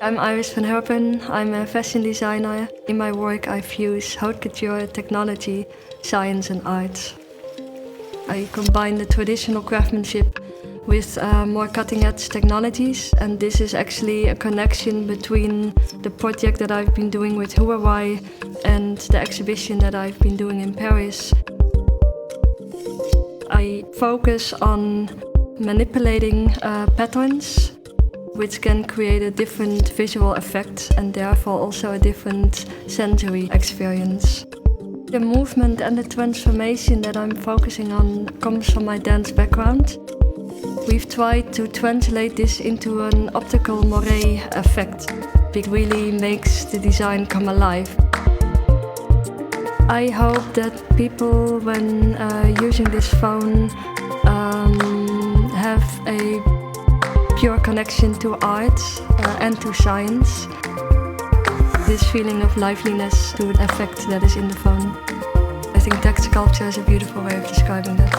I'm Iris van Herpen. I'm a fashion designer. In my work, I fuse haute couture, technology, science and art. I combine the traditional craftsmanship with more cutting-edge technologies, and this is actually a connection between the project that I've been doing with Huawei and the exhibition that I've been doing in Paris. I focus on manipulating patterns which can create a different visual effect and therefore also a different sensory experience. The movement and the transformation that I'm focusing on comes from my dance background. We've tried to translate this into an optical moire effect. It really makes the design come alive. I hope that people, when using this phone, have a pure connection to art and to science. This feeling of liveliness to the effect that is in the phone. I think text sculpture is a beautiful way of describing that.